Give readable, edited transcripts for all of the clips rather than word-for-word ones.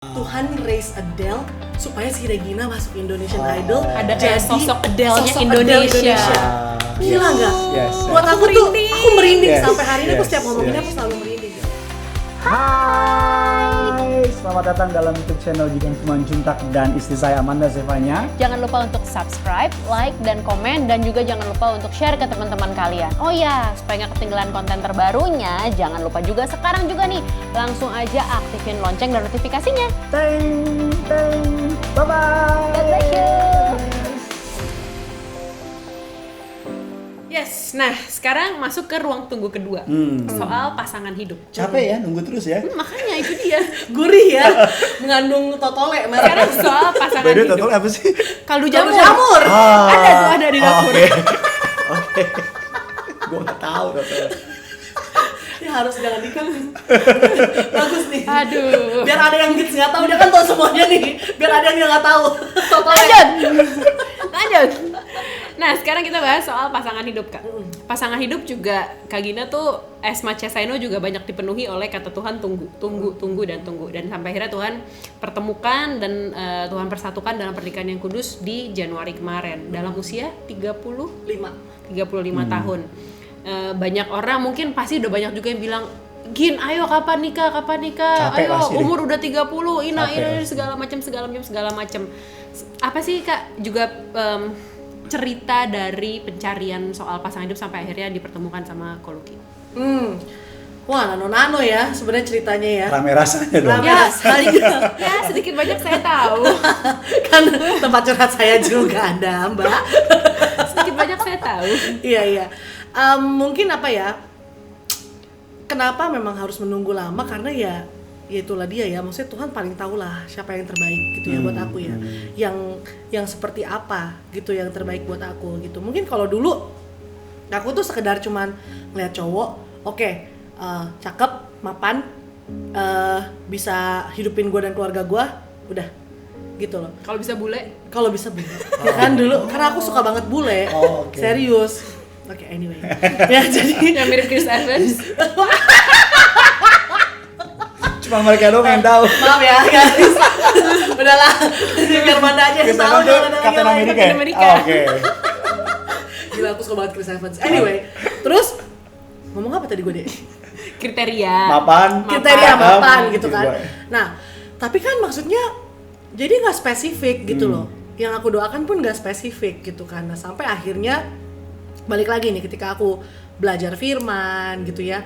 Tuhan raise Adele supaya si Regina masuk Indonesian Idol. Ada jadi sosok Adele-nya sosok Indonesia. Gila nggak? Yes. Buat aku tuh, aku merinding Yes. sampai hari ini. Aku setiap ngomong ini Yes. aku selalu merinding. Hai, selamat datang dalam YouTube channel Jikan Cuman Juntak dan istri saya Amanda Zevanya. Jangan lupa untuk subscribe, like, dan komen. Dan juga jangan lupa untuk share ke teman-teman kalian. Oh ya, supaya nggak ketinggalan konten terbarunya, jangan lupa juga sekarang juga nih, langsung aja aktifin lonceng dan notifikasinya. Teng, teng, bye-bye. God bless you. Yes, nah sekarang masuk ke ruang tunggu kedua. Soal pasangan hidup. Capek ya, nunggu terus ya. Makanya itu dia. Gurih ya, mengandung totole. Sekarang soal pasangan Beda hidup. total apa sih? Kaldu Jamur. jamur. Ada tuh, ada di dapur. Oke. Gue nggak tahu total. Ya harus jangan dikat. Bagus nih. Aduh. Biar ada yang gitu nggak tahu, dia kan tahu semuanya nih. Biar ada yang nggak tahu. Totole. Lanjut. Nah, sekarang kita bahas soal pasangan hidup, Kak. Pasangan hidup juga Kak Gina tuh as much as I know juga banyak dipenuhi oleh kata Tuhan tunggu dan tunggu. Dan sampai akhirnya Tuhan pertemukan dan Tuhan persatukan dalam pernikahan yang kudus di Januari kemarin dalam usia 35 tahun. Banyak orang mungkin pasti udah banyak juga yang bilang, Gin, ayo kapan nikah? Capek Ayo, pasti umur udah 30, ini Capek segala macam. Apa sih Kak juga cerita dari pencarian soal pasangan hidup sampai akhirnya dipertemukan sama Koluki? Wah, nano ya sebenarnya ceritanya ya. Rame rasanya dong. Rame rasanya. Ya sedikit banyak saya tahu. Kan tempat curhat saya juga ada, Mbak. Sedikit banyak saya tahu. Iya. Mungkin apa ya? Kenapa memang harus menunggu lama? Karena ya itulah dia ya. Maksudnya Tuhan paling tahu lah siapa yang terbaik gitu ya buat aku ya. Yang seperti apa gitu yang terbaik buat aku gitu. Mungkin kalau dulu aku tuh sekedar cuman ngeliat cowok, oke, cakep, mapan, bisa hidupin gue dan keluarga gue, udah gitu loh. Kalau bisa bule? Kalau bisa bule, ya kan dulu, karena aku suka banget bule, Okay. serius. Oke, anyway, ya jadi Yang mirip Chris Evans. Cuma mereka doang yang tahu. maaf ya guys, udahlah, biar Manda aja yang tahu. Jangan ada lagi Captain lain. America ya? America. Oh, oke. Gila, aku suka banget Chris Evans. Anyway, terus ngomong apa tadi gue deh? Kriteria. Kriteria mapan gitu Gitu kan. gue. Nah, tapi kan maksudnya jadi nggak spesifik gitu loh. Yang aku doakan pun nggak spesifik gitu kan. Nah, sampai akhirnya balik lagi nih ketika aku belajar firman gitu ya,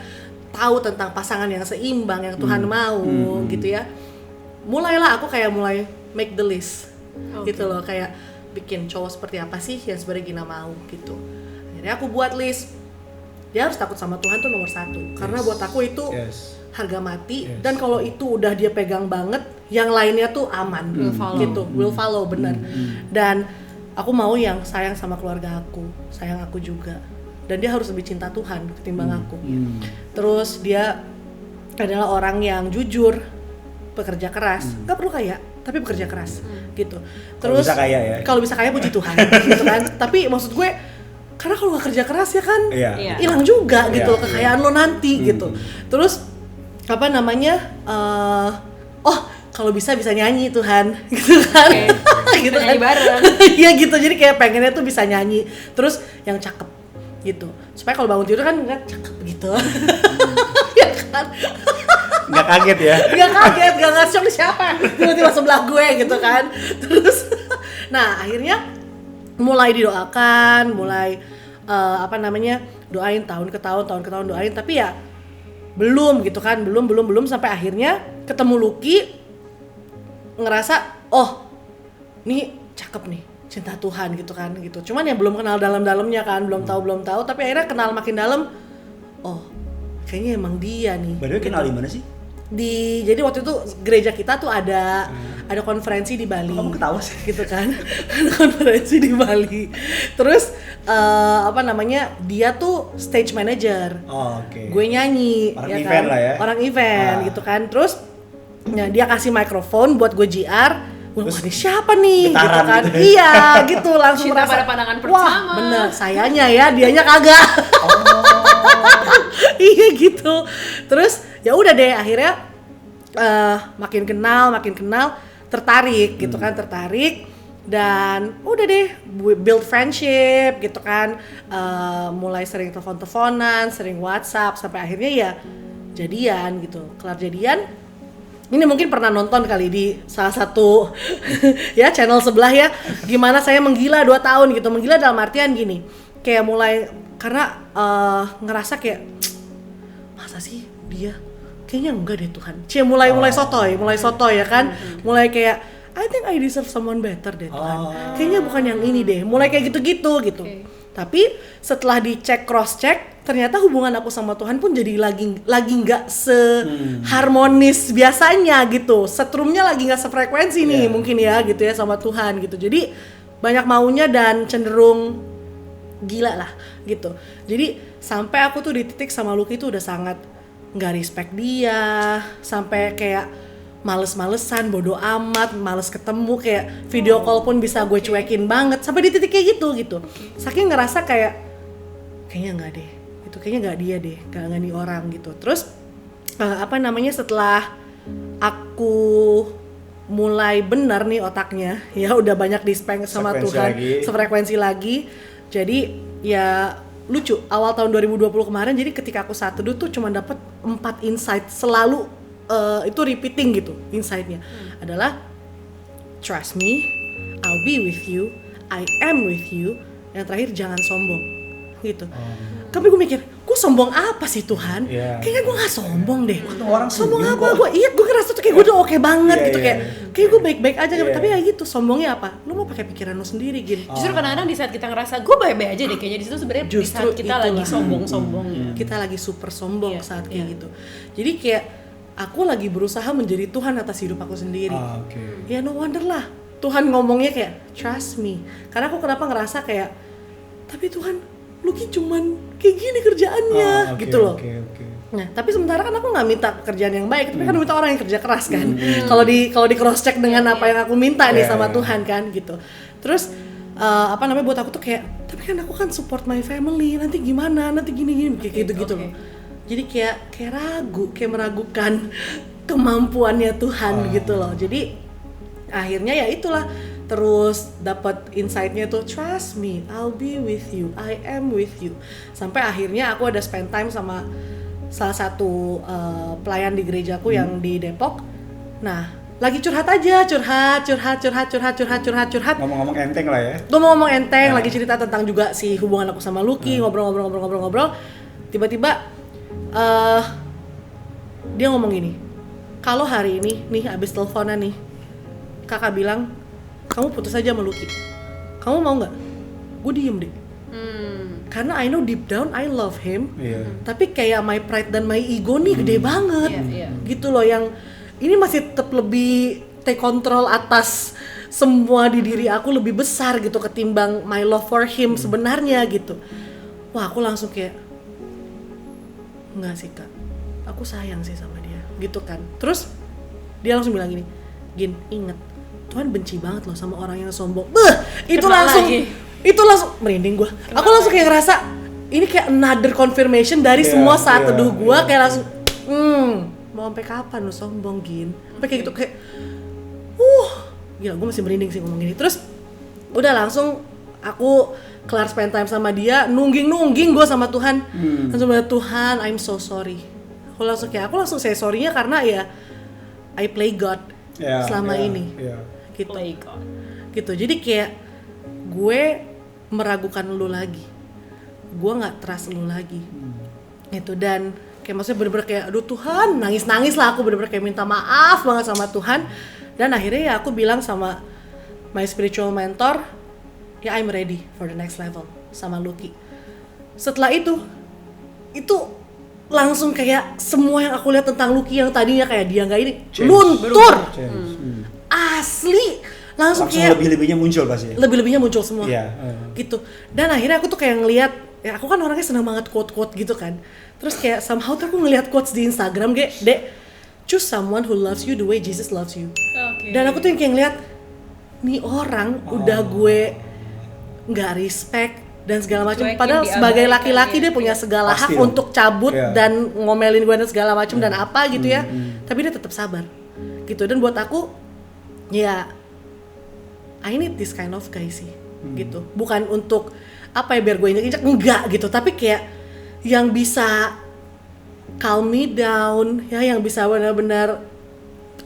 tahu tentang pasangan yang seimbang yang Tuhan mau gitu ya. Mulailah aku kayak mulai make the list gitu loh, kayak bikin cowok seperti apa sih yang sebenarnya Gina mau gitu. Akhirnya aku buat list. Dia harus takut sama Tuhan tuh nomor 1. Karena buat aku itu harga mati. Dan kalau itu udah dia pegang banget, yang lainnya tuh aman. Will follow benar. Dan aku mau yang sayang sama keluarga aku, sayang aku juga. Dan dia harus lebih cinta Tuhan ketimbang aku. Terus dia adalah orang yang jujur, pekerja keras. Gak perlu kaya, tapi pekerja keras gitu. Terus kalau bisa kaya puji Tuhan gitu kan. Tapi maksud gue, karena kalau gak kerja keras ya kan hilang juga gitu loh kekayaan lo nanti gitu. Terus apa namanya, kalau bisa nyanyi Tuhan gitu kan. Gitu nyanyi kan bareng. Iya gitu, jadi kayak pengennya tuh bisa nyanyi. Terus yang cakep gitu, supaya kalau bangun tidur kan nggak cakep gitu. Ya kan, Nggak kaget ya? nggak kaget, nggak ngasih siapa tiba-tiba sebelah gue gitu kan. Terus nah akhirnya mulai didoakan, mulai doain tahun ke tahun doain, tapi ya belum gitu kan, belum sampai akhirnya ketemu Lucky, ngerasa nih cakep nih, cinta Tuhan gitu kan gitu. Cuman ya belum kenal dalam-dalamnya kan, belum tahu, tapi akhirnya kenal makin dalam. Kayaknya emang dia nih. By the way, kenal di mana sih? Jadi waktu itu gereja kita tuh ada konferensi di Bali. Kamu ketawa sih gitu kan. Ada konferensi di Bali. Terus dia tuh stage manager. Gue nyanyi, orang ya event kan? lah ya. Orang event gitu kan. Terus dia kasih mikrofon buat gue JR. Ini siapa nih? Gitu kan. Gitu. Iya, gitu langsung Cinta merasa pada pandangan pertama. Wah, bener, sayanya ya, dianya kagak. Iya gitu. Terus ya udah deh, akhirnya makin kenal tertarik gitu kan, tertarik. Dan udah deh build friendship gitu kan, mulai sering telepon-teleponan, sering WhatsApp, sampai akhirnya ya jadian gitu. Kelar jadian, ini mungkin pernah nonton kali di salah satu ya channel sebelah ya, gimana saya menggila 2 tahun gitu. Menggila dalam artian gini, kayak mulai karena ngerasa kayak masa sih dia, kayaknya enggak deh Tuhan. mulai sotoy ya kan, mulai kayak I think I deserve someone better deh Tuhan. Kayaknya bukan yang ini deh. Mulai kayak gitu-gitu gitu. Okay. Tapi setelah dicek, cross check, ternyata hubungan aku sama Tuhan pun jadi lagi nggak seharmonis biasanya gitu. Setrumnya lagi nggak sefrekuensi nih mungkin ya gitu ya sama Tuhan gitu. Jadi banyak maunya dan cenderung gila lah gitu. Jadi sampai aku tuh di titik sama Lucky tuh udah sangat nggak respect dia, sampai kayak males-malesan, bodo amat, males ketemu, kayak video call pun bisa gue cuekin banget, sampai di titik kayak gitu. Saking ngerasa kayaknya nggak deh, itu kayaknya nggak dia deh, nggak nih orang gitu. Terus setelah aku mulai benar nih otaknya, ya udah banyak di-spank sama Tuhan, sefrekuensi lagi. Jadi ya lucu, awal tahun 2020 kemarin, jadi ketika aku saat teduh tuh cuma dapat 4 insight selalu. Itu repeating gitu insight-nya adalah trust me, I'll be with you, I am with you, yang terakhir jangan sombong gitu. Tapi gue mikir, gue sombong apa sih Tuhan? Kayaknya gue nggak sombong deh. Orang sombong apa? Gue ngerasa tuh kayak gue udah oke banget gitu, kayak gue baik-baik aja. Tapi ya gitu, sombongnya apa? Lu mau pakai pikiran lu sendiri gini. Justru kadang-kadang di saat kita ngerasa gue baik-baik aja deh, kayaknya di situ sebenarnya di saat kita lagi sombong-sombongnya. Kita lagi super sombong saat kayak gitu. Jadi kayak aku lagi berusaha menjadi Tuhan atas hidup aku sendiri. Ya no wonder lah Tuhan ngomongnya kayak trust me. Karena aku kenapa ngerasa kayak, tapi Tuhan, Lucky cuman kayak gini kerjaannya gitu loh. Nah, tapi sementara kan aku nggak minta pekerjaan yang baik, tapi kan minta orang yang kerja keras kan. Kalau di cross check dengan apa yang aku minta nih sama Tuhan kan gitu. Terus buat aku tuh kayak, tapi kan aku kan support my family, nanti gimana, nanti gini kayak gitu loh. Jadi kayak ragu, kayak meragukan kemampuannya Tuhan gitu loh. Jadi akhirnya ya itulah, terus dapat insight-nya tuh trust me, I'll be with you, I am with you. Sampai akhirnya aku ada spend time sama salah satu pelayan di gerejaku yang di Depok. Nah, lagi curhat aja, curhat. Ngomong-ngomong enteng lah ya. Ngomong-ngomong enteng, lagi cerita tentang juga si hubungan aku sama Lucky, ngobrol. Tiba-tiba dia ngomong gini, kalau hari ini nih abis teleponan nih, kakak bilang kamu putus aja sama Lucky, kamu mau nggak? Gue diem deh, karena I know deep down I love him, tapi kayak my pride dan my ego nih gede banget, gitu loh, yang ini masih tetap lebih take control atas semua di diri aku, lebih besar gitu ketimbang my love for him sebenarnya gitu. Wah, aku langsung kayak, enggak sih Kak, aku sayang sih sama dia gitu kan. Terus dia langsung bilang gini, Gin, inget Tuhan benci banget loh sama orang yang sombong. Itu langsung merinding gue. Aku langsung kayak ngerasa ini kayak another confirmation dari semua saat teduh gue, kayak langsung mau sampai kapan lu sombong Gin, sampai kayak gitu, kayak gila, gue masih merinding sih ngomong gini. Terus udah langsung aku kelar spend time sama dia, nungging gue sama Tuhan. Langsung bilang, Tuhan, I'm so sorry. Aku langsung say sorry-nya karena ya I play God selama ini. Gitu. Play God. Gitu. Jadi kayak gue meragukan lu lagi. Gue enggak trust lu lagi. Gitu. Dan kayak maksudnya bener-bener kayak, aduh Tuhan, nangis lah aku, bener-bener kayak minta maaf banget sama Tuhan. Dan akhirnya ya aku bilang sama my spiritual mentor, ya I'm ready for the next level sama Lucky. Setelah itu langsung kayak semua yang aku lihat tentang Lucky yang tadinya kayak dia nggak ini, luntur. Asli langsung kayak lebih-lebihnya muncul pasti. Lebih-lebihnya muncul semua. Gitu. Dan akhirnya aku tuh kayak ngelihat, ya aku kan orangnya senang banget quote-quote gitu kan. Terus kayak somehow tuh aku ngelihat quotes di Instagram, Dek, choose someone who loves you the way Jesus loves you. Dan aku tuh yang kayak ngelihat, nih orang udah gue nggak respect, dan segala macam. Cuekin, Padahal sebagai diabaikan, laki-laki ya. dia punya segala Pasti hak dong. untuk cabut dan ngomelin gue dan segala macam dan apa gitu ya. Tapi dia tetap sabar gitu. Dan buat aku ya I need this kind of guy sih gitu. Bukan untuk apa ya biar gue injek-injek, enggak gitu. Tapi kayak yang bisa calm me down ya, yang bisa benar-benar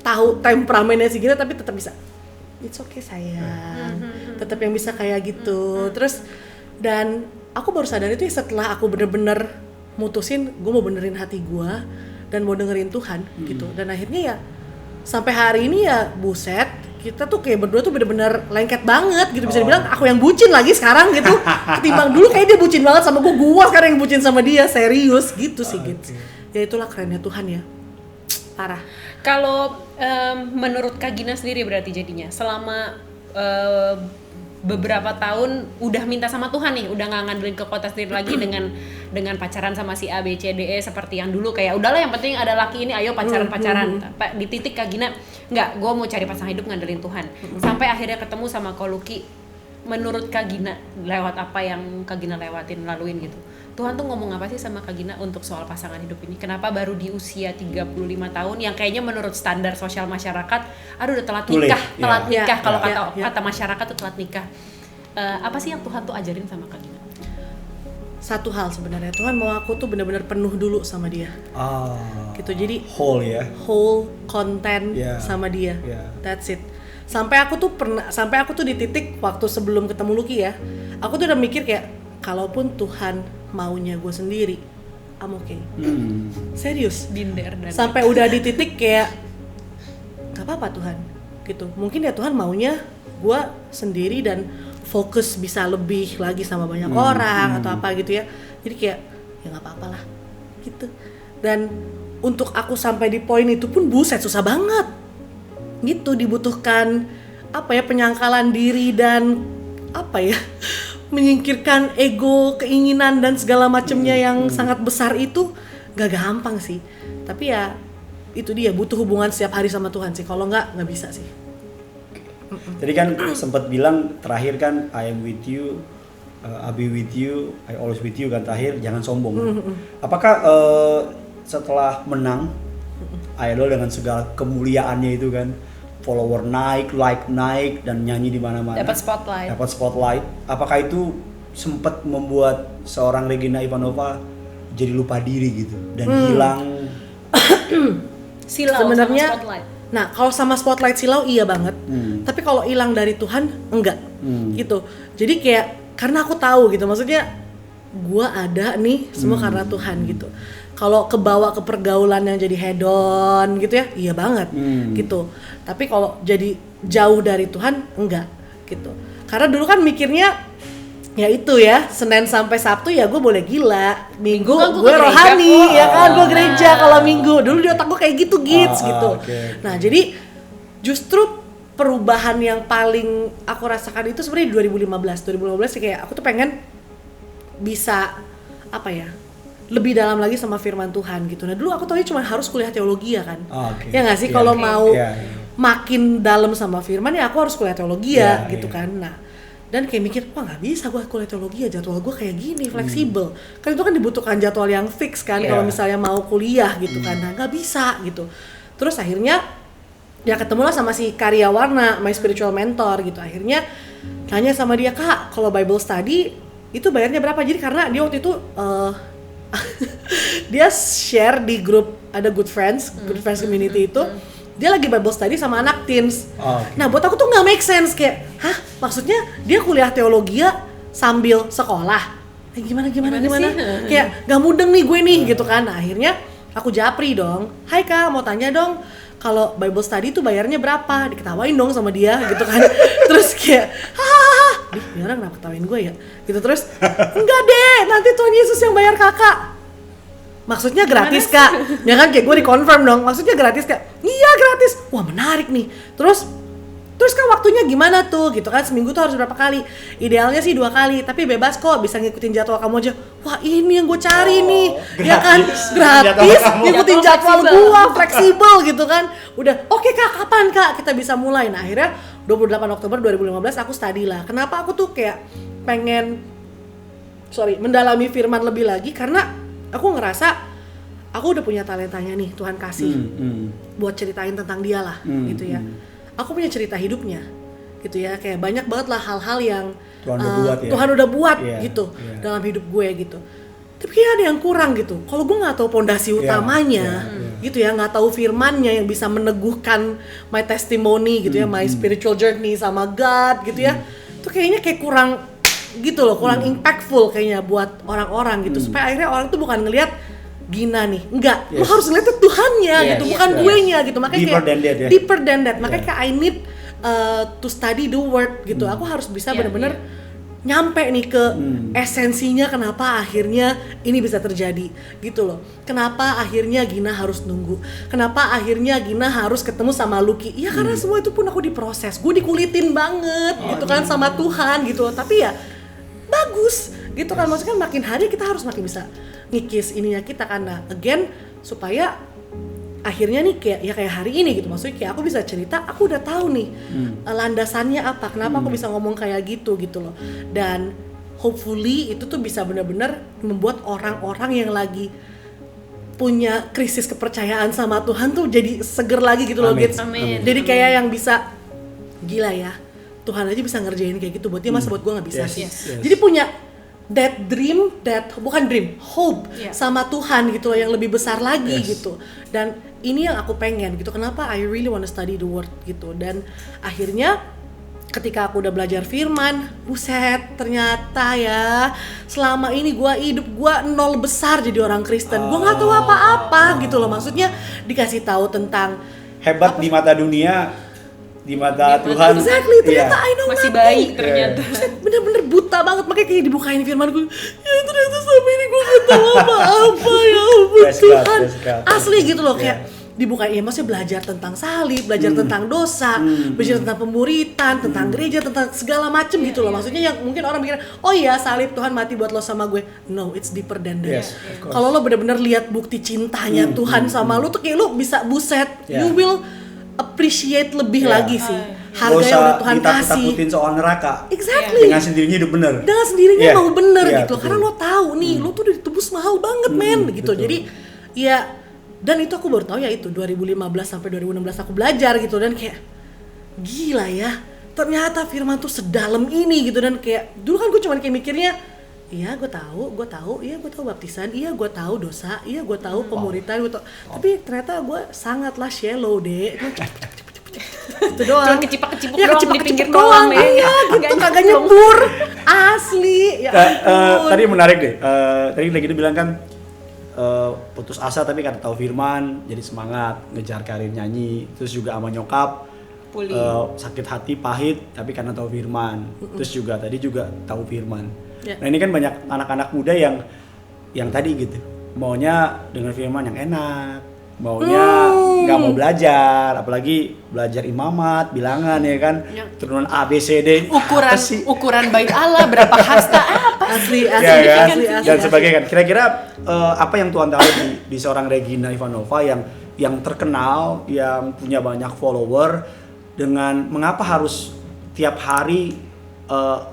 tahu temperamennya sih gitu, tapi tetap bisa it's okay sayang, tetap yang bisa kayak gitu. Terus dan aku baru sadar itu ya setelah aku bener-bener mutusin gue mau benerin hati gue dan mau dengerin Tuhan gitu. Dan akhirnya ya sampai hari ini ya buset, kita tuh kayak berdua tuh bener-bener lengket banget gitu. Bisa dibilang aku yang bucin lagi sekarang gitu ketimbang dulu kayak dia bucin banget sama gue sekarang yang bucin sama dia, serius gitu sih gitu. Ya itulah kerennya Tuhan ya, parah. Kalau menurut Kak Gina sendiri berarti jadinya selama beberapa tahun udah minta sama Tuhan nih, udah nggak ngandelin ke kota sendiri lagi dengan pacaran sama si A B C D E seperti yang dulu kayak udahlah yang penting ada laki ini ayo pacaran. Di titik Kak Gina nggak, gue mau cari pasangan hidup ngandelin Tuhan sampai akhirnya ketemu sama Koluki. Menurut Kak Gina lewat apa yang Kak Gina laluin gitu, Tuhan tuh ngomong apa sih sama Kak Gina untuk soal pasangan hidup ini? Kenapa baru di usia 35 tahun yang kayaknya menurut standar sosial masyarakat aduh udah telat nikah, kalau kata masyarakat tuh telat nikah. Apa sih yang Tuhan tuh ajarin sama Kak Gina? Satu hal sebenarnya, Tuhan mau aku tuh benar-benar penuh dulu sama dia. Gitu. Jadi whole konten sama dia. That's it. Sampai aku tuh di titik waktu sebelum ketemu Lucky ya, aku tuh udah mikir kayak kalaupun Tuhan maunya gue sendiri, I'm okay. Serius. Binder dan sampai udah di titik kayak gak apa-apa Tuhan gitu. Mungkin ya Tuhan maunya gue sendiri dan fokus bisa lebih lagi sama banyak orang atau apa gitu ya. Jadi kayak ya gak apa-apa lah gitu. Dan untuk aku sampai di poin itu pun buset susah banget gitu, dibutuhkan apa ya, penyangkalan diri dan apa ya, menyingkirkan ego, keinginan dan segala macamnya yang sangat besar itu gak gampang sih. Tapi ya itu dia, butuh hubungan setiap hari sama Tuhan sih. Kalau nggak bisa sih. Tadi kan sempat bilang terakhir kan I am with you, I'll be with you, I always with you kan terakhir, jangan sombong. Apakah setelah menang Idol dengan segala kemuliaannya itu kan, follower naik, like naik dan nyanyi di mana-mana, dapat spotlight, apakah itu sempat membuat seorang Regina Ivanova jadi lupa diri gitu dan hilang silau sebenarnya sama spotlight? Nah kalau sama spotlight silau iya banget, tapi kalau hilang dari Tuhan enggak gitu. Jadi kayak karena aku tahu gitu, maksudnya gua ada nih semua karena Tuhan gitu. Kalau kebawa ke pergaulan yang jadi hedon gitu ya, iya banget gitu. Tapi kalau jadi jauh dari Tuhan, enggak gitu. Karena dulu kan mikirnya ya itu ya, Senin sampai Sabtu ya gue boleh gila, Minggu kan gue rohani ya kan, gue gereja kalau Minggu. Dulu di otak gue kayak gitu gitu. Nah jadi justru perubahan yang paling aku rasakan itu sebenarnya di 2015 kayak aku tuh pengen bisa apa ya, lebih dalam lagi sama firman Tuhan gitu. Nah dulu aku taunya cuma harus kuliah teologi ya kan, ya nggak sih, kalau mau makin dalam sama firman ya aku harus kuliah teologi gitu kan. Nah dan kayak mikir, wah nggak bisa gue kuliah teologi ya, jadwal gue kayak gini, fleksibel. Kan itu kan dibutuhkan jadwal yang fix kan kalau misalnya mau kuliah gitu kan. Nah nggak bisa gitu. Terus akhirnya ya ketemulah sama si Karya Warna, my spiritual mentor gitu. Akhirnya tanya sama dia, Kak kalau Bible study itu bayarnya berapa? Jadi karena dia waktu itu dia share di grup ada good friends community itu, dia lagi Bible study sama anak teens. Nah buat aku tuh nggak make sense, kayak hah maksudnya dia kuliah teologi sambil sekolah, gimana kayak nggak mudeng nih gue nih gitu kan. Nah, akhirnya aku japri dong, hai Kak mau tanya dong kalau Bible study tuh bayarnya berapa, diketawain dong sama dia gitu kan. Terus kayak hahaha, ini orang kenapa ketawain gue ya gitu. Terus enggak deh, nanti Tuhan Yesus yang bayar kakak. Maksudnya gratis Kak, ya kan, kayak gue di-confirm dong, maksudnya gratis Kak? Iya gratis, wah menarik nih. Terus kan waktunya gimana tuh gitu kan, seminggu tuh harus berapa kali? Idealnya sih 2 kali, tapi bebas kok, bisa ngikutin jadwal kamu aja. Wah ini yang gue cari nih, ya kan, gratis, ngikutin jadwal gue, fleksibel gitu kan. Udah, oke Kak, kapan Kak kita bisa mulai? Nah akhirnya 28 Oktober 2015 aku study lah. Kenapa aku tuh kayak pengen mendalami firman lebih lagi karena aku ngerasa aku udah punya talentanya nih, Tuhan kasih buat ceritain tentang dia lah gitu ya. Aku punya cerita hidupnya gitu ya, kayak banyak banget lah hal-hal yang Tuhan udah buat gitu dalam hidup gue gitu. Tapi kayak ada yang kurang gitu. Kalau gue nggak tahu pondasi utamanya gitu ya, nggak tahu firmannya yang bisa meneguhkan my testimony gitu ya, my spiritual journey sama God gitu ya, itu kayaknya kayak kurang gitu loh, kurang impactful kayaknya buat orang-orang gitu. Supaya akhirnya orang tuh bukan ngelihat Gina nih, enggak, lo harus ngeliat Tuhannya gitu, bukan gue nya gitu. Makanya deeper than that. Makanya kayak I need to study the word gitu. Aku harus bisa benar-benar nyampe nih ke esensinya kenapa akhirnya ini bisa terjadi gitu loh. Kenapa akhirnya Gina harus nunggu, kenapa akhirnya Gina harus ketemu sama Lucky. Ya karena semua itu pun aku diproses, gue dikulitin banget gitu kan sama Tuhan gitu loh. Tapi ya bagus gitu kan, maksudnya makin hari kita harus makin bisa ngikis ininya kita, karena again supaya akhirnya nih kayak hari ini gitu, maksudnya kayak aku bisa cerita, aku udah tahu nih landasannya apa, kenapa aku bisa ngomong kayak gitu loh. Dan hopefully itu tuh bisa benar-benar membuat orang-orang yang lagi punya krisis kepercayaan sama Tuhan tuh jadi seger lagi gitu loh, Gits. Jadi kayak yang bisa, gila ya, Tuhan aja bisa ngerjain kayak gitu buat dia, masa buat gue nggak bisa sih. Jadi punya hope sama Tuhan gitu loh, yang lebih besar lagi gitu. Dan ini yang aku pengen gitu, kenapa I really wanna study the word gitu. Dan akhirnya ketika aku udah belajar firman, buset, ternyata ya selama ini hidup gue nol besar jadi orang Kristen. Gue gak tahu apa-apa gitu loh, maksudnya dikasih tahu tentang hebat di mata dunia, di mata Tuhan. Exactly, ternyata I know masih nothing. baik ternyata. Bener-bener buta banget, makanya kayak dibukain firman gue, ya ternyata sampai ini gue gak tahu apa-apa ya ampun Tuhan. Asli gitu loh, kayak dibukain, ya maksudnya belajar tentang salib, belajar tentang dosa, belajar tentang pemuritan, tentang gereja, tentang segala macem gitu loh. Maksudnya yang mungkin orang mikir, oh iya salib, Tuhan mati buat lo sama gue. No, it's deeper than that. Kalau lo bener-bener lihat bukti cintanya Tuhan sama lo tuh kayak lo bisa buset, you will appreciate lebih lagi sih harga yang udah Tuhan kasih. Takutin soal neraka. Exactly. Dengan sendirinya hidup bener. Dengan sendirinya mau bener gitu. Karena lo tahu nih, lo tuh udah ditebus mahal banget men gitu. Jadi ya, dan itu aku baru tahu ya itu 2015 sampai 2016 aku belajar gitu, dan kayak gila ya. Ternyata firman tuh sedalam ini gitu. Dan kayak dulu kan gue cuma kayak mikirnya, iya gue tahu, iya gue tahu baptisan, iya gue tahu dosa, iya gue tahu pemuritan, gue tahu. Tapi ternyata gue sangatlah shallow deh. Itu doang. Cuma kecipak-kecipuk doang di pinggir doang. kolam Iya, gitu kagak nyebur. Asli. Ya tadi menarik deh. Tadi lagi dia bilang kan putus asa tapi karena tahu firman jadi semangat ngejar karir nyanyi. Terus juga sama nyokap sakit hati pahit tapi karena tahu firman. Terus juga tadi juga tahu firman. Nah ini kan banyak anak-anak muda yang tadi gitu maunya dengan firman yang enak, maunya nggak mau belajar, apalagi belajar imamat, bilangan ya kan, turunan A B C D, ukuran bait Allah berapa hasta asli dan sebagainya kan. Kira-kira apa yang Tuhan tahu di seorang Regina Ivanova yang terkenal, yang punya banyak follower, dengan mengapa harus tiap hari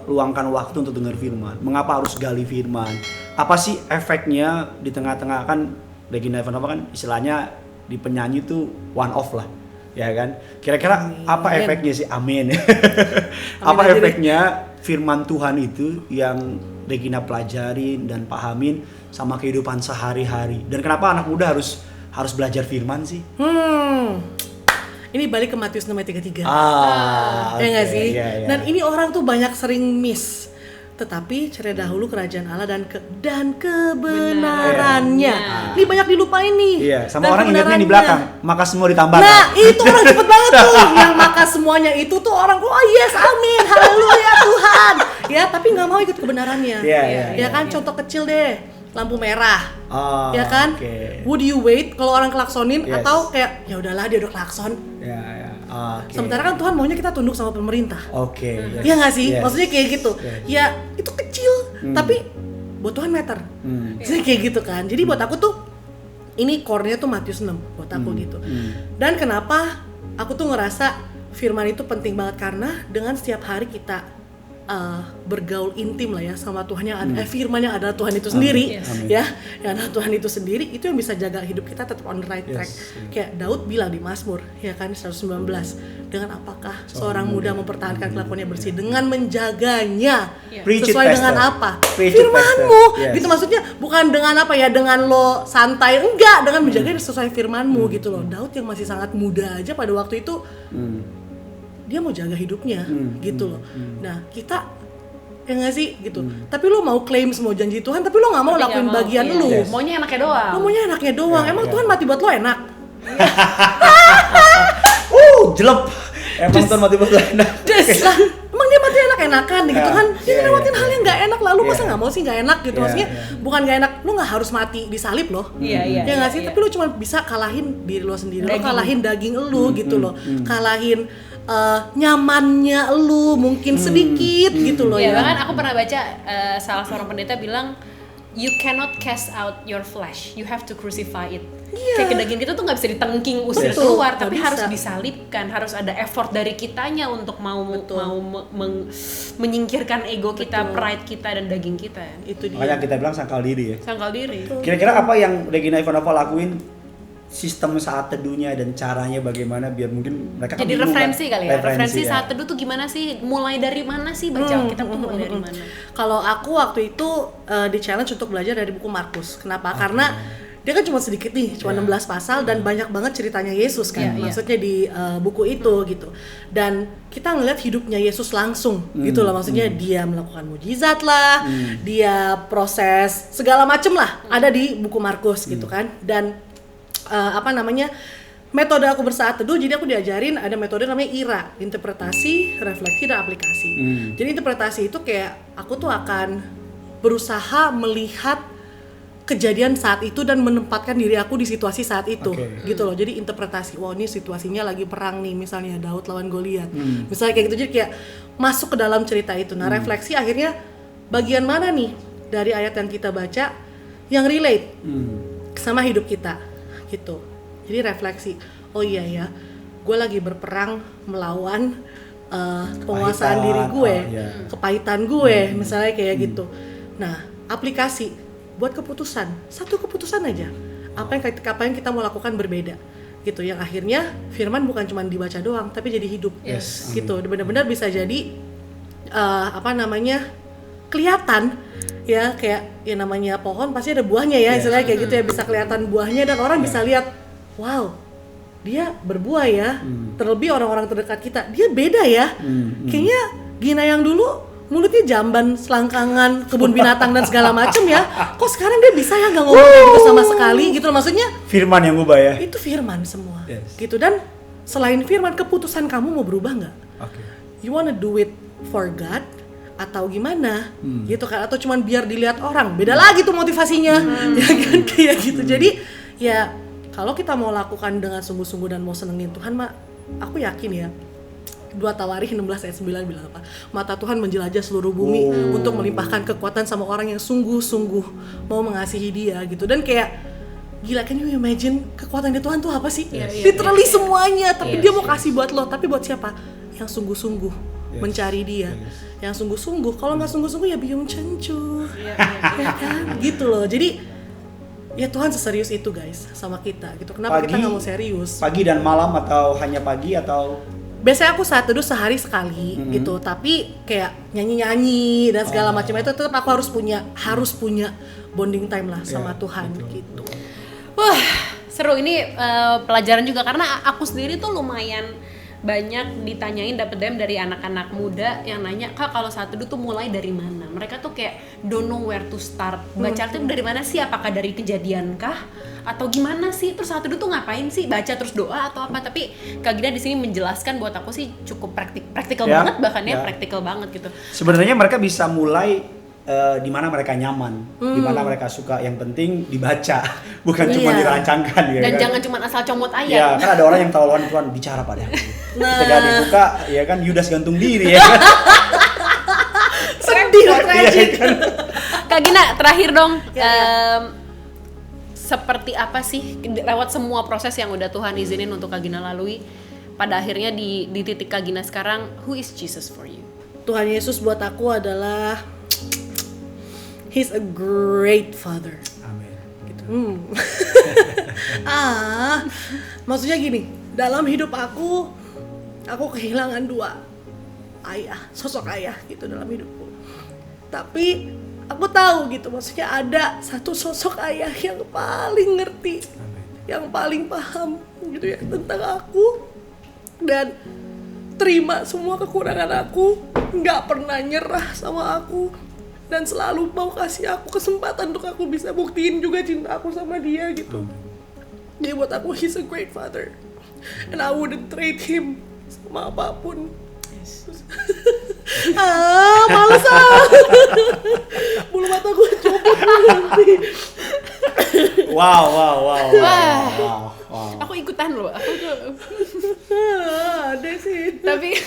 luangkan waktu untuk dengar firman, mengapa harus gali firman, apa sih efeknya di tengah-tengah, kan Regina Ivanova kan istilahnya di penyanyi tuh one off lah ya kan, kira-kira apa efeknya sih, amin, apa efeknya firman Tuhan itu yang Regina pelajarin dan pahamin sama kehidupan sehari-hari, dan kenapa anak muda harus belajar firman sih? Ini balik ke Matius 6:33. Ya nggak sih? Yeah. Dan ini orang tuh banyak sering miss. Tetapi cari dahulu kerajaan Allah dan kebenarannya. Ini banyak dilupain nih. Iya, sama orang ingatnya di belakang, maka semua ditambahkan. Nah, itu orang cepet banget tuh. Yang maka semuanya itu tuh orang, oh yes, amin, haleluya Tuhan. Ya, tapi nggak mau ikut kebenarannya. Ya kan, contoh kecil deh. Lampu merah, ya kan? Would you wait kalau orang klaksonin, atau kayak ya udahlah dia udah klakson? Sementara kan Tuhan maunya kita tunduk sama pemerintah. Ya nggak sih? Maksudnya kayak gitu. Ya itu kecil, tapi buat Tuhan meter. Jadi kayak gitu kan. Jadi buat aku tuh ini core-nya tuh Matius 6 buat aku gitu. Dan kenapa aku tuh ngerasa firman itu penting banget, karena dengan setiap hari kita bergaul intim lah ya sama Tuhan yang ada, firman yang adalah Tuhan itu sendiri, ya, yang adalah Tuhan itu sendiri, itu yang bisa jaga hidup kita tetap on the right track. Kayak Daud bilang di Mazmur, ya kan 119, dengan apakah seorang muda mempertahankan kelakuannya bersih, dengan menjaganya sesuai dengan apa? Firman-Mu, gitu maksudnya, bukan dengan apa ya, dengan lo santai, enggak, dengan menjaganya sesuai firman-Mu gitu loh. Daud yang masih sangat muda aja pada waktu itu, dia mau jaga hidupnya gitu loh. Nah kita ya nggak sih gitu. Tapi lo mau klaim semua janji Tuhan, tapi lo nggak mau lakuin bagian lo. Maunya enaknya doang. Lo maunya enaknya doang. Emang Tuhan mati buat lo enak? Jelek. Emang Tuhan mati buat lo enak. Emang dia mati enak-enakan gitu kan? Dia ngelewatin hal yang nggak enak, lalu masa nggak mau sih nggak enak gitu? Maksudnya bukan nggak enak, lo nggak harus mati disalib loh. Ya nggak sih? Tapi lo cuma bisa kalahin diri lo sendiri, lo kalahin daging lo gitu loh, kalahin nyamannya lu mungkin sedikit gitu loh ya. Bahkan aku pernah baca salah seorang pendeta bilang, you cannot cast out your flesh, you have to crucify it. Kayak daging kita tuh nggak bisa ditengking usir keluar, tapi harus disalibkan, harus ada effort dari kitanya untuk mau menyingkirkan ego kita, pride kita dan daging kita. Itu dia. Makanya kita bilang sangkal diri ya. Sangkal diri. Kira-kira apa yang Regina Ivanova lakuin? Sistem saat teduhnya dan caranya bagaimana biar mungkin mereka jadi referensi kan? Kali ya, referensi saat teduh tuh gimana sih, mulai dari mana sih baca Alkitab tuh mulai dari mana? Kalau aku waktu itu di challenge untuk belajar dari buku Markus. Kenapa? Karena dia kan cuma sedikit nih, cuma 16 pasal dan banyak banget ceritanya Yesus kan, maksudnya di buku itu gitu. Dan kita ngeliat hidupnya Yesus langsung gitu loh, maksudnya dia melakukan mujizat lah, dia proses segala macem lah ada di buku Markus gitu kan. Dan metode aku bersaat teduh, jadi aku diajarin ada metode namanya IRA, interpretasi, refleksi, dan aplikasi. Jadi interpretasi itu kayak aku tuh akan berusaha melihat kejadian saat itu dan menempatkan diri aku di situasi saat itu, gitu loh. Jadi interpretasi, wah ini situasinya lagi perang nih, misalnya Daud lawan Goliat, misalnya kayak gitu. Jadi kayak masuk ke dalam cerita itu. Nah refleksi akhirnya bagian mana nih dari ayat yang kita baca yang relate sama hidup kita gitu. Jadi refleksi, oh iya ya, gue lagi berperang melawan penguasaan diri gue, kepahitan gue, misalnya kayak gitu. Nah aplikasi buat keputusan, satu keputusan aja, apa yang kita mau lakukan berbeda gitu, yang akhirnya firman bukan cuma dibaca doang tapi jadi hidup gitu, benar-benar bisa jadi kelihatan ya, kayak ya namanya pohon pasti ada buahnya ya, istilahnya kayak gitu ya, bisa kelihatan buahnya dan orang bisa lihat, wow dia berbuah ya, terlebih orang-orang terdekat kita, dia beda ya, kayaknya Gina yang dulu mulutnya jamban, selangkangan, kebun binatang dan segala macem ya, kok sekarang dia bisa ya nggak ngomong gitu sama sekali gitu, maksudnya firman yang ubah ya, itu firman semua gitu. Dan selain firman, keputusan kamu mau berubah nggak? You wanna do it for God atau gimana gitu kan, atau cuman biar dilihat orang, beda lagi tuh motivasinya ya kan, kayak gitu. Jadi ya kalau kita mau lakukan dengan sungguh-sungguh dan mau senengin Tuhan, aku yakin ya 2 Tawarikh 16 ayat 9 bilang apa? Mata Tuhan menjelajah seluruh bumi untuk melimpahkan kekuatan sama orang yang sungguh-sungguh mau mengasihi dia gitu. Dan kayak gila, can you imagine kekuatannya Tuhan tuh apa sih? Literally semuanya, tapi dia mau kasih buat lo, tapi buat siapa? Yang sungguh-sungguh mencari dia, yang sungguh-sungguh. Kalau nggak sungguh-sungguh ya biung cencu, ya kan, gitu loh. Jadi ya Tuhan seserius itu guys sama kita gitu. Kenapa kita nggak mau serius? Pagi dan malam atau hanya pagi atau? Biasanya aku saat teduh sehari sekali gitu, tapi kayak nyanyi-nyanyi dan segala macam itu tetap aku harus punya bonding time lah sama Tuhan gitu. Wah seru ini pelajaran juga, karena aku sendiri tuh lumayan banyak ditanyain, dapet DM dari anak-anak muda yang nanya, Kak kalau saat teduh tuh mulai dari mana? Mereka tuh kayak don't know where to start. Baca itu dari mana sih? Apakah dari kejadian kah? Atau gimana sih? Terus saat teduh tuh ngapain sih? Baca terus doa atau apa? Tapi Kak Gina di sini menjelaskan, buat aku sih cukup praktikal banget, bahkan praktikal banget gitu. Sebenarnya mereka bisa mulai di mana mereka nyaman, di mana mereka suka. Yang penting dibaca, bukan cuma dirancangkan ya. Dan kan? Jangan cuma asal comot ayat. Ya, kan ada orang yang tahu Tuhan bicara pada aku. Ketika dibuka, ya kan Yudas gantung diri ya. Sedih loh, tragik. Kak Gina, terakhir dong. Seperti apa sih lewat semua proses yang udah Tuhan izinin untuk Kak Gina lalui, pada akhirnya di titik Kak Gina sekarang, who is Jesus for you? Tuhan Yesus buat aku adalah He's a great father. Amin. Gitu. Maksudnya gini, dalam hidup aku kehilangan 2 ayah, sosok ayah gitu dalam hidupku. Tapi aku tahu gitu, maksudnya ada satu sosok ayah yang paling ngerti, yang paling paham gitu ya tentang aku, dan terima semua kekurangan aku, nggak pernah nyerah sama aku, dan selalu mau kasih aku kesempatan untuk aku bisa buktiin juga cinta aku sama dia gitu. Dia buat aku, he's a great father, and I wouldn't trade him sama apapun. Males bulu mata gue copot nanti. Wow. Aku ikutan loh. Ada sih. Tapi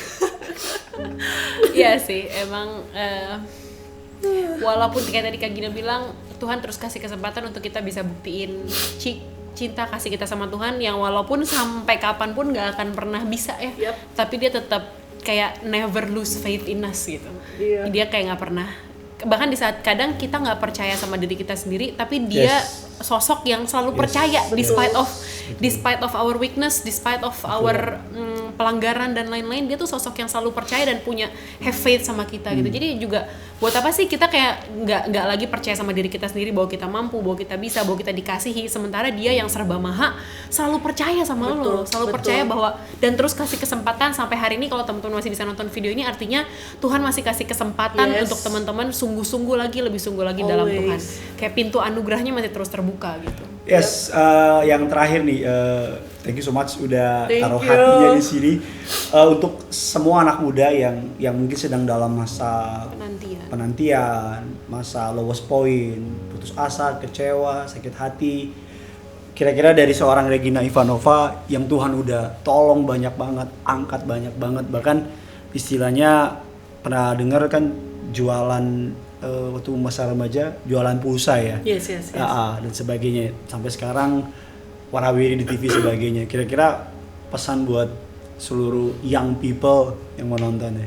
iya sih, emang walaupun kayak tadi Kak Gina bilang, Tuhan terus kasih kesempatan untuk kita bisa buktiin cinta kasih kita sama Tuhan, yang walaupun sampai kapanpun gak akan pernah bisa ya. Tapi dia tetap kayak never lose faith in us gitu. Dia kayak gak pernah, bahkan di saat kadang kita gak percaya sama diri kita sendiri, tapi dia sosok yang selalu percaya despite of our weakness, despite of our pelanggaran dan lain-lain. Dia tuh sosok yang selalu percaya dan punya have faith sama kita gitu. Jadi juga buat apa sih kita kayak nggak lagi percaya sama diri kita sendiri bahwa kita mampu, bahwa kita bisa, bahwa kita dikasihi, sementara dia yang serba maha selalu percaya sama lo, selalu percaya bahwa, dan terus kasih kesempatan sampai hari ini. Kalau teman-teman masih bisa nonton video ini, artinya Tuhan masih kasih kesempatan untuk teman-teman sungguh-sungguh lagi, lebih sungguh lagi dalam Tuhan. Kayak pintu anugerahnya masih terus terbuka gitu. Yes, yang terakhir nih, thank you so much udah taruh hatinya di sini. Untuk semua anak muda yang mungkin sedang dalam masa penantian, masa lowest point, putus asa, kecewa, sakit hati. Kira-kira dari seorang Regina Ivanova yang Tuhan udah tolong banyak banget, angkat banyak banget, bahkan istilahnya pernah dengar kan jualan waktu masa remaja, jualan pulsa ya, yes. dan sebagainya, sampai sekarang warawiri di TV sebagainya. Kira-kira pesan buat seluruh young people yang mau nonton ya?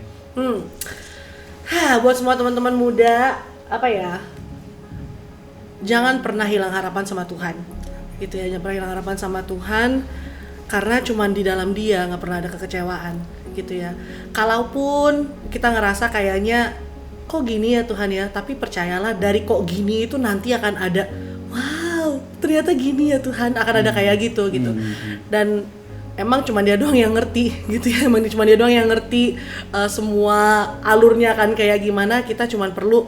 Buat semua teman-teman muda, apa ya? Jangan pernah hilang harapan sama Tuhan, gitu ya. Jangan pernah hilang harapan sama Tuhan, karena cuman di dalam Dia nggak pernah ada kekecewaan, gitu ya. Kalaupun kita ngerasa kayaknya kok gini ya Tuhan ya, tapi percayalah dari kok gini itu nanti akan ada, wow, ternyata gini ya Tuhan, akan ada kayak gitu. Dan emang cuma Dia doang yang ngerti gitu ya, emang cuma Dia doang yang ngerti semua alurnya akan kayak gimana. Kita cuma perlu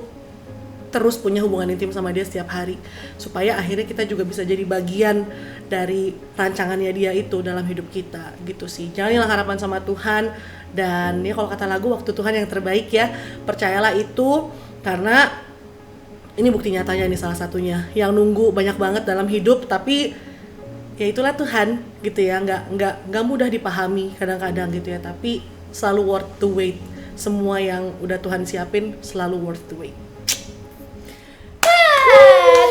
terus punya hubungan intim sama Dia setiap hari, supaya akhirnya kita juga bisa jadi bagian dari rancangannya Dia itu dalam hidup kita, gitu sih. Jangan hilang harapan sama Tuhan. Dan ya kalau kata lagu, waktu Tuhan yang terbaik ya, percayalah itu, karena ini bukti nyatanya nih salah satunya, yang nunggu banyak banget dalam hidup, tapi ya itulah Tuhan gitu ya, nggak mudah dipahami kadang-kadang gitu ya, tapi selalu worth the wait. Semua yang udah Tuhan siapin selalu worth the wait.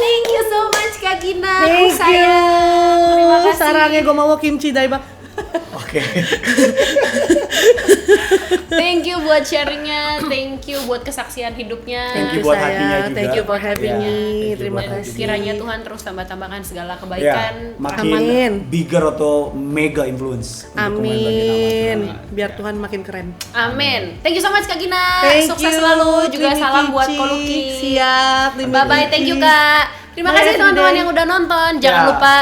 Thank you so much Kak Gina. Thank you. Terima kasih. Sarangnya gue mau kimchi daibak. Oke. Thank you buat sharingnya, thank you buat kesaksian hidupnya. Thank you buat hatinya juga. Thank you for having me. Terima kasih. Kiranya Tuhan terus tambahkan segala kebaikan. Makin bigger atau mega influence. Amin. Biar Tuhan makin keren. Amin. Thank you so much Kak Gina. Thank Sukses you. selalu. Juga salam buat Koluki. Siap. Bye bye. Thank you Kak. Terima kasih teman-teman yang udah nonton. Jangan lupa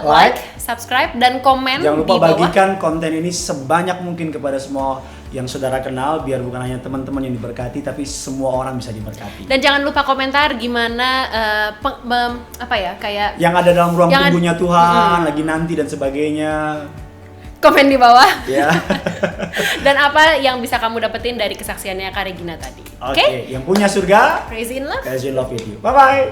like, subscribe, dan komen. Jangan lupa di bawah. bagikan konten ini sebanyak mungkin kepada semua yang saudara kenal, biar bukan hanya teman-teman yang diberkati, tapi semua orang bisa diberkati. Dan jangan lupa komentar gimana kayak yang ada dalam ruang tunggunya Tuhan, lagi nanti dan sebagainya. Komen di bawah. Ya. Dan apa yang bisa kamu dapetin dari kesaksiannya Kak Regina tadi. Oke. Yang punya surga, Praise in love. praise in love with you. Bye bye.